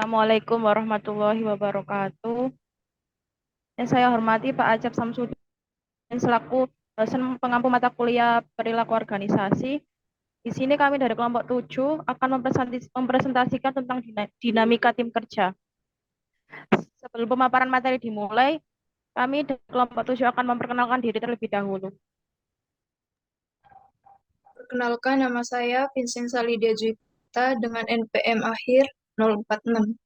Assalamualaikum warahmatullahi wabarakatuh. Yang saya hormati Pak Ajab Samsudin selaku dosen pengampu mata kuliah perilaku organisasi. Di sini kami dari kelompok 7 akan mempresentasikan tentang dinamika tim kerja. Sebelum pemaparan materi dimulai, kami dari kelompok 7 akan memperkenalkan diri terlebih dahulu. Perkenalkan, nama saya Vincent Salidia Juwita dengan NPM akhir 046.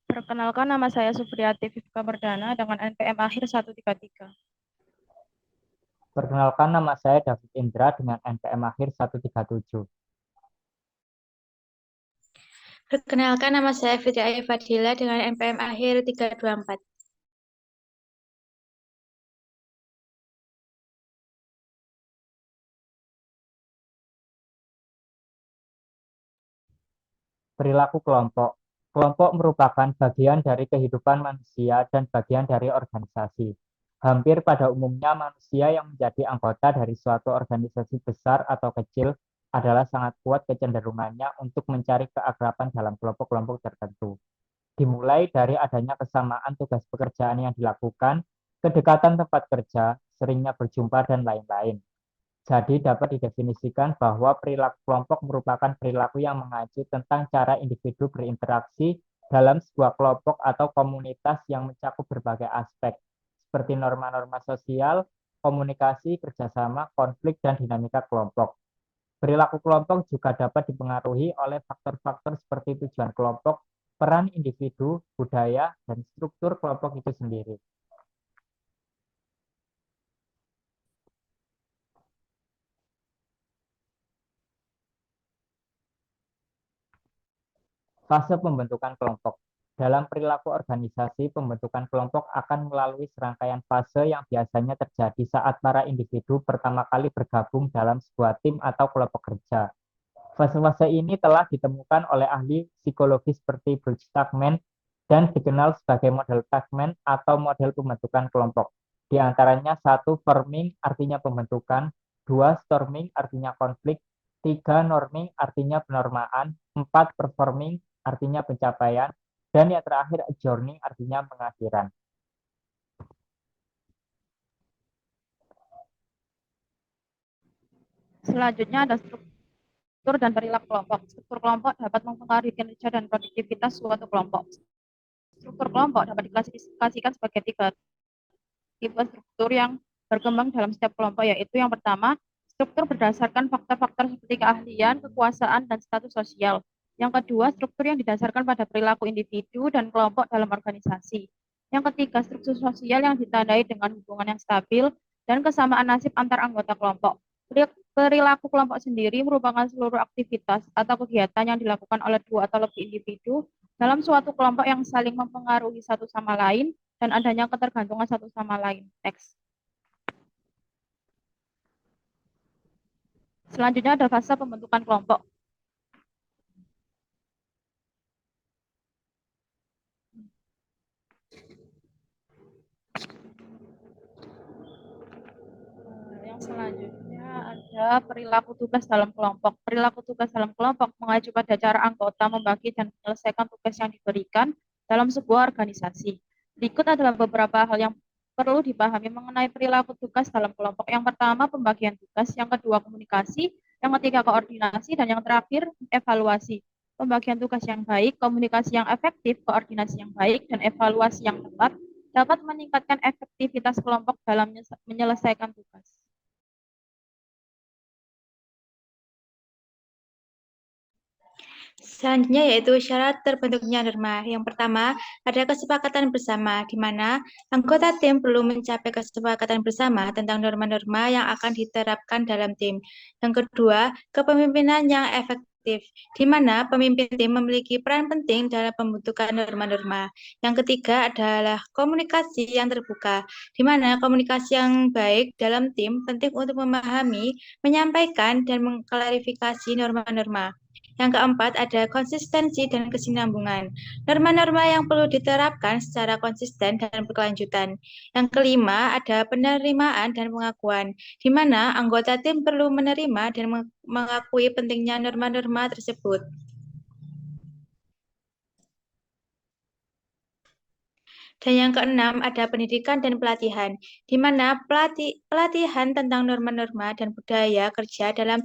Perkenalkan, nama saya Supriyati Vivka Perdana dengan NPM akhir 133. Perkenalkan, nama saya David Indra dengan NPM akhir 137. Perkenalkan, nama saya Fitri Ayu Fadila dengan NPM akhir 324. Perilaku kelompok. Kelompok merupakan bagian dari kehidupan manusia dan bagian dari organisasi. Hampir pada umumnya manusia yang menjadi anggota dari suatu organisasi besar atau kecil adalah sangat kuat kecenderungannya untuk mencari keakraban dalam kelompok-kelompok tertentu. Dimulai dari adanya kesamaan tugas pekerjaan yang dilakukan, kedekatan tempat kerja, seringnya berjumpa, dan lain-lain. Jadi dapat didefinisikan bahwa perilaku kelompok merupakan perilaku yang mengacu tentang cara individu berinteraksi dalam sebuah kelompok atau komunitas yang mencakup berbagai aspek, seperti norma-norma sosial, komunikasi, kerjasama, konflik, dan dinamika kelompok. Perilaku kelompok juga dapat dipengaruhi oleh faktor-faktor seperti tujuan kelompok, peran individu, budaya, dan struktur kelompok itu sendiri. Fase pembentukan kelompok. Dalam perilaku organisasi, pembentukan kelompok akan melalui serangkaian fase yang biasanya terjadi saat para individu pertama kali bergabung dalam sebuah tim atau kelompok kerja. Fase-fase ini telah ditemukan oleh ahli psikologi seperti Bruce Tuckman dan dikenal sebagai model Tuckman atau model pembentukan kelompok. Di antaranya 1. Forming artinya pembentukan, 2. Storming artinya konflik, 3. Norming artinya penormaan, 4. Performing artinya pencapaian, dan yang terakhir adjourning artinya pengakhiran. Selanjutnya ada struktur dan perilaku kelompok. Struktur kelompok dapat mempengaruhi kinerja dan produktivitas suatu kelompok. Struktur kelompok dapat diklasifikasikan sebagai 3 tipe struktur yang berkembang dalam setiap kelompok, yaitu yang pertama, struktur berdasarkan faktor-faktor seperti keahlian, kekuasaan, dan status sosial. Yang kedua, struktur yang didasarkan pada perilaku individu dan kelompok dalam organisasi. Yang ketiga, struktur sosial yang ditandai dengan hubungan yang stabil dan kesamaan nasib antar anggota kelompok. Perilaku kelompok sendiri merupakan seluruh aktivitas atau kegiatan yang dilakukan oleh 2 atau lebih individu dalam suatu kelompok yang saling mempengaruhi satu sama lain dan adanya ketergantungan satu sama lain. Next. Selanjutnya ada fase pembentukan kelompok. Yang selanjutnya ada perilaku tugas dalam kelompok. Perilaku tugas dalam kelompok mengacu pada cara anggota membagi dan menyelesaikan tugas yang diberikan dalam sebuah organisasi. Berikut adalah beberapa hal yang perlu dipahami mengenai perilaku tugas dalam kelompok. Yang pertama, pembagian tugas. Yang kedua, komunikasi. Yang ketiga, koordinasi. Dan yang terakhir, evaluasi. Pembagian tugas yang baik, komunikasi yang efektif, koordinasi yang baik, dan evaluasi yang tepat dapat meningkatkan efektivitas kelompok dalam menyelesaikan tugas. Selanjutnya yaitu syarat terbentuknya norma. Yang pertama, ada kesepakatan bersama, di mana anggota tim perlu mencapai kesepakatan bersama tentang norma-norma yang akan diterapkan dalam tim. Yang kedua, kepemimpinan yang efektif, di mana pemimpin tim memiliki peran penting dalam pembentukan norma-norma. Yang ketiga adalah komunikasi yang terbuka, di mana komunikasi yang baik dalam tim penting untuk memahami, menyampaikan, dan mengklarifikasi norma-norma. Yang keempat, ada konsistensi dan kesinambungan. Norma-norma yang perlu diterapkan secara konsisten dan berkelanjutan. Yang kelima, ada penerimaan dan pengakuan, di mana anggota tim perlu menerima dan mengakui pentingnya norma-norma tersebut. Dan yang keenam ada pendidikan dan pelatihan, di mana pelatihan tentang norma-norma dan budaya kerja dalam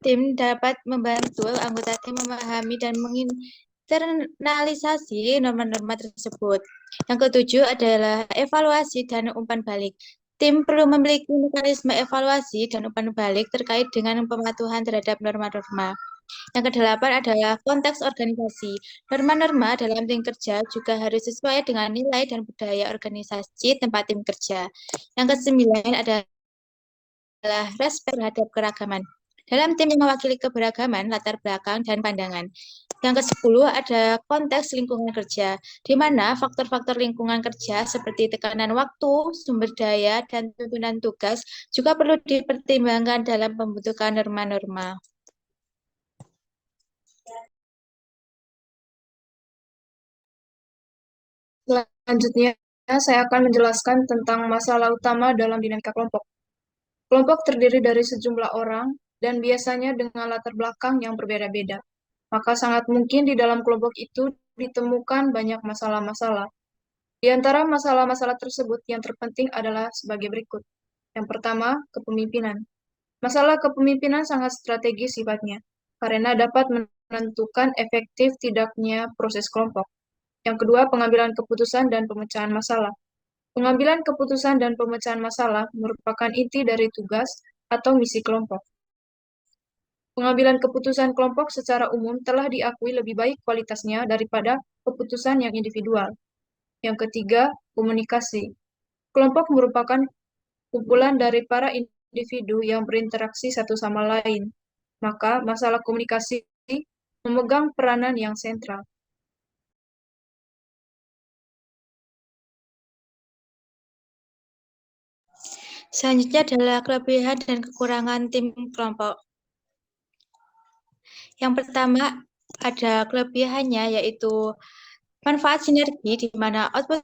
tim dapat membantu anggota tim memahami dan menginternalisasi norma-norma tersebut. Yang ketujuh adalah evaluasi dan umpan balik. Tim perlu memiliki mekanisme evaluasi dan umpan balik terkait dengan pematuhan terhadap norma-norma. Yang kedelapan adalah konteks organisasi. Norma-norma dalam tim kerja juga harus sesuai dengan nilai dan budaya organisasi tempat tim kerja. Yang kesembilan adalah respek terhadap keragaman. Dalam tim yang mewakili keberagaman, latar belakang, dan pandangan. Yang ke-10 ada konteks lingkungan kerja, di mana faktor-faktor lingkungan kerja seperti tekanan waktu, sumber daya, dan tuntutan tugas juga perlu dipertimbangkan dalam pembentukan norma-norma. Selanjutnya, saya akan menjelaskan tentang masalah utama dalam dinamika kelompok. Kelompok terdiri dari sejumlah orang dan biasanya dengan latar belakang yang berbeda-beda. Maka sangat mungkin di dalam kelompok itu ditemukan banyak masalah-masalah. Di antara masalah-masalah tersebut yang terpenting adalah sebagai berikut. Yang pertama, kepemimpinan. Masalah kepemimpinan sangat strategis sifatnya, karena dapat menentukan efektif tidaknya proses kelompok. Yang kedua, pengambilan keputusan dan pemecahan masalah. Pengambilan keputusan dan pemecahan masalah merupakan inti dari tugas atau misi kelompok. Pengambilan keputusan kelompok secara umum telah diakui lebih baik kualitasnya daripada keputusan yang individual. Yang ketiga, komunikasi. Kelompok merupakan kumpulan dari para individu yang berinteraksi satu sama lain. Maka masalah komunikasi memegang peranan yang sentral. Selanjutnya adalah kelebihan dan kekurangan tim kelompok. Yang pertama ada kelebihannya yaitu manfaat sinergi di mana output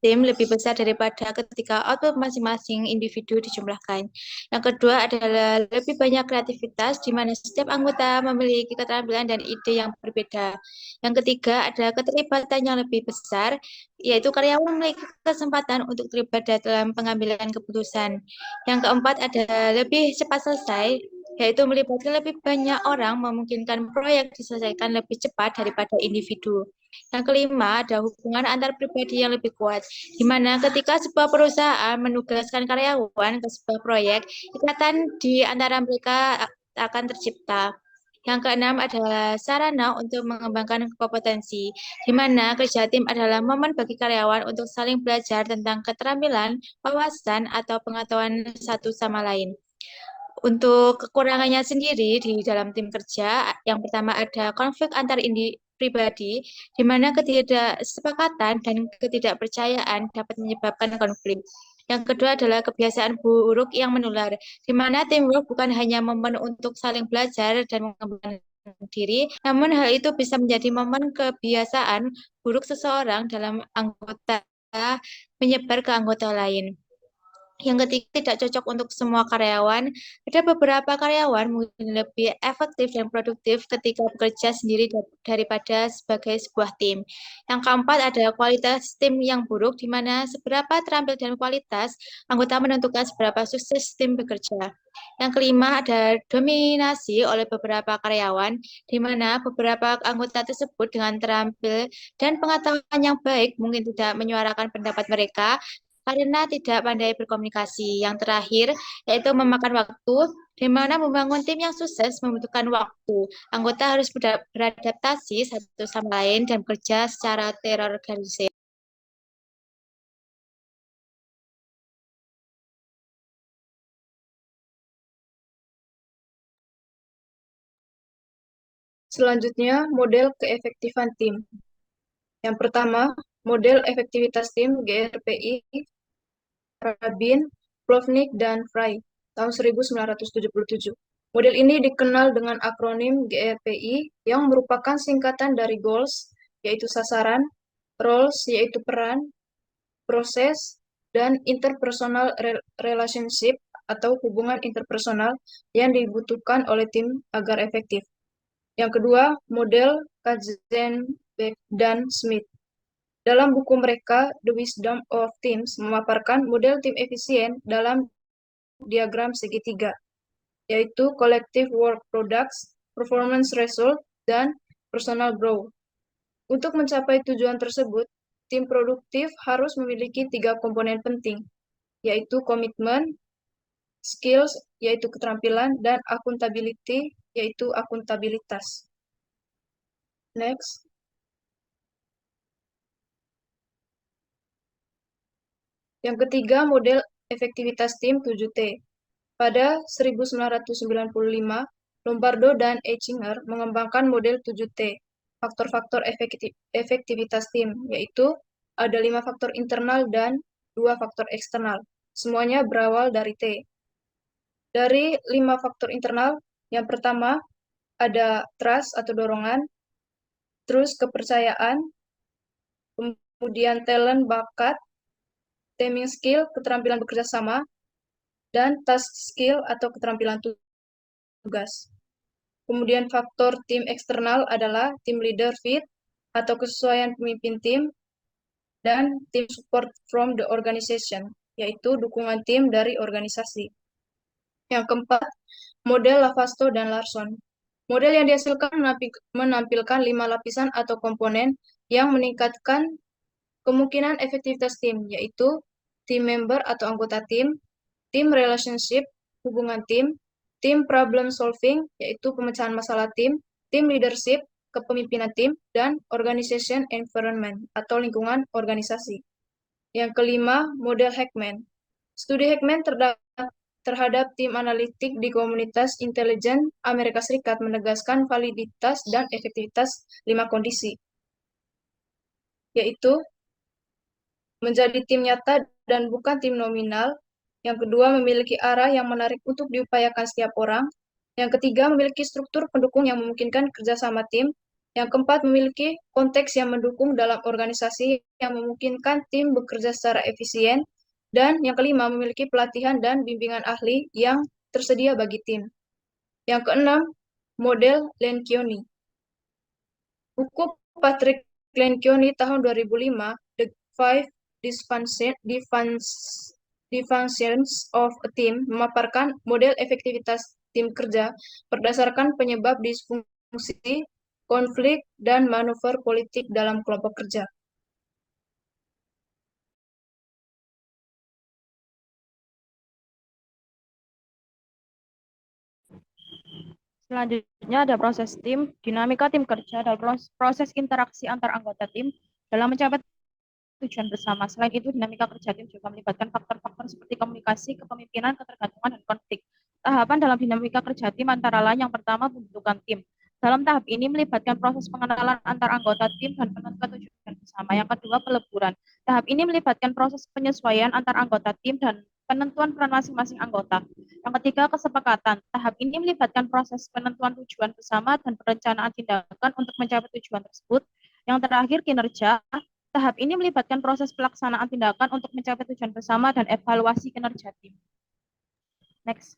tim lebih besar daripada ketika output masing-masing individu dijumlahkan. Yang kedua adalah lebih banyak kreativitas di mana setiap anggota memiliki keterampilan dan ide yang berbeda. Yang ketiga ada keterlibatan yang lebih besar, yaitu karyawan memiliki kesempatan untuk terlibat dalam pengambilan keputusan. Yang keempat ada lebih cepat selesai, yaitu melibatkan lebih banyak orang memungkinkan proyek diselesaikan lebih cepat daripada individu. Yang kelima, ada hubungan antar pribadi yang lebih kuat, di mana ketika sebuah perusahaan menugaskan karyawan ke sebuah proyek, ikatan di antara mereka akan tercipta. Yang keenam adalah sarana untuk mengembangkan kompetensi, di mana kerja tim adalah momen bagi karyawan untuk saling belajar tentang keterampilan, wawasan, atau pengetahuan satu sama lain. Untuk kekurangannya sendiri di dalam tim kerja, yang pertama ada konflik antar pribadi, di mana ketidaksepakatan dan ketidakpercayaan dapat menyebabkan konflik. Yang kedua adalah kebiasaan buruk yang menular, di mana teamwork bukan hanya momen untuk saling belajar dan mengembangkan diri, namun hal itu bisa menjadi momen kebiasaan buruk seseorang dalam anggota menyebar ke anggota lain. Yang ketiga, tidak cocok untuk semua karyawan. Ada beberapa karyawan mungkin lebih efektif dan produktif ketika bekerja sendiri daripada sebagai sebuah tim. Yang keempat ada kualitas tim yang buruk, di mana seberapa terampil dan kualitas anggota menentukan seberapa sukses tim bekerja. Yang kelima ada dominasi oleh beberapa karyawan, di mana beberapa anggota tersebut dengan terampil dan pengetahuan yang baik mungkin tidak menyuarakan pendapat mereka, karena tidak pandai berkomunikasi. Yang terakhir, yaitu memakan waktu, di mana membangun tim yang sukses membutuhkan waktu. Anggota harus beradaptasi satu sama lain dan bekerja secara terorganisir. Selanjutnya, model keefektifan tim. Yang pertama, model efektivitas tim GRPI, Rabin, Plovnik, dan Fry, tahun 1977. Model ini dikenal dengan akronim GRPI yang merupakan singkatan dari goals, yaitu sasaran, roles, yaitu peran, proses, dan interpersonal relationship atau hubungan interpersonal yang dibutuhkan oleh tim agar efektif. Yang kedua, model Beck, dan Smith. Dalam buku mereka, The Wisdom of Teams memaparkan model tim efisien dalam diagram segitiga, yaitu collective work products, performance result, dan personal growth. Untuk mencapai tujuan tersebut, tim produktif harus memiliki 3 komponen penting, yaitu komitmen, skills, yaitu keterampilan, dan accountability, yaitu akuntabilitas. Next. Yang ketiga, model efektivitas tim 7T. Pada 1995, Lombardo dan Eichinger mengembangkan model 7T, faktor-faktor efektivitas tim, yaitu ada 5 faktor internal dan 2 faktor eksternal. Semuanya berawal dari T. Dari 5 faktor internal, yang pertama ada trust atau dorongan, terus kepercayaan, kemudian talent, bakat, timing skill, keterampilan bekerja sama, dan task skill atau keterampilan tugas. Kemudian faktor tim eksternal adalah tim leader fit atau kesesuaian pemimpin tim, dan tim support from the organization, yaitu dukungan tim dari organisasi. Yang keempat, model Lavasto dan Larson. Model yang dihasilkan menampilkan 5 lapisan atau komponen yang meningkatkan kemungkinan efektivitas tim, yaitu team member atau anggota tim, team relationship, hubungan tim problem solving, yaitu pemecahan masalah tim leadership, kepemimpinan tim, dan organization environment, atau lingkungan organisasi. Yang kelima, model Heckman. Studi Heckman terhadap tim analitik di komunitas intelijen Amerika Serikat menegaskan validitas dan efektivitas 5 kondisi, yaitu menjadi tim nyata dan bukan tim nominal. Yang kedua, memiliki arah yang menarik untuk diupayakan setiap orang. Yang ketiga, memiliki struktur pendukung yang memungkinkan kerjasama tim. Yang keempat, memiliki konteks yang mendukung dalam organisasi yang memungkinkan tim bekerja secara efisien. Dan yang kelima, memiliki pelatihan dan bimbingan ahli yang tersedia bagi tim. Yang keenam, model Lencioni. Buku Patrick Lencioni tahun 2005, The Five Dysfunctions of a Team, memaparkan model efektivitas tim kerja berdasarkan penyebab disfungsi, konflik, dan manuver politik dalam kelompok kerja. Selanjutnya ada proses tim, dinamika tim kerja, dan proses interaksi antar anggota tim dalam mencapai tujuan bersama. Selain itu, dinamika kerja tim juga melibatkan faktor-faktor seperti komunikasi, kepemimpinan, ketergantungan, dan konflik. Tahapan dalam dinamika kerja tim antara lain yang pertama, pembentukan tim. Dalam tahap ini melibatkan proses pengenalan antar anggota tim dan penentuan tujuan bersama. Yang kedua, peleburan. Tahap ini melibatkan proses penyesuaian antar anggota tim dan penentuan peran masing-masing anggota. Yang ketiga, kesepakatan. Tahap ini melibatkan proses penentuan tujuan bersama dan perencanaan tindakan untuk mencapai tujuan tersebut. Yang terakhir, kinerja. Tahap ini melibatkan proses pelaksanaan tindakan untuk mencapai tujuan bersama dan evaluasi kinerja tim. Next.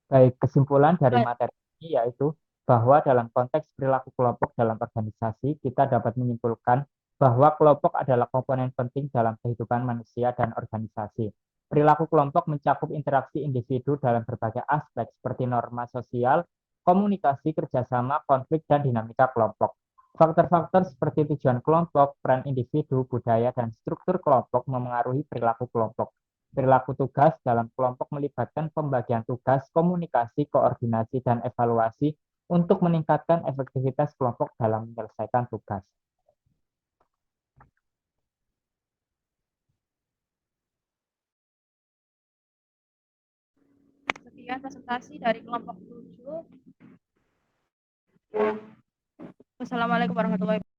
Baik, kesimpulan dari materi ini yaitu bahwa dalam konteks perilaku kelompok dalam organisasi, kita dapat menyimpulkan bahwa kelompok adalah komponen penting dalam kehidupan manusia dan organisasi. Perilaku kelompok mencakup interaksi individu dalam berbagai aspek seperti norma sosial, komunikasi, kerjasama, konflik, dan dinamika kelompok. Faktor-faktor seperti tujuan kelompok, peran individu, budaya, dan struktur kelompok memengaruhi perilaku kelompok. Perilaku tugas dalam kelompok melibatkan pembagian tugas, komunikasi, koordinasi, dan evaluasi untuk meningkatkan efektivitas kelompok dalam menyelesaikan tugas. Sekian presentasi dari kelompok 7. Wassalamualaikum warahmatullahi wabarakatuh.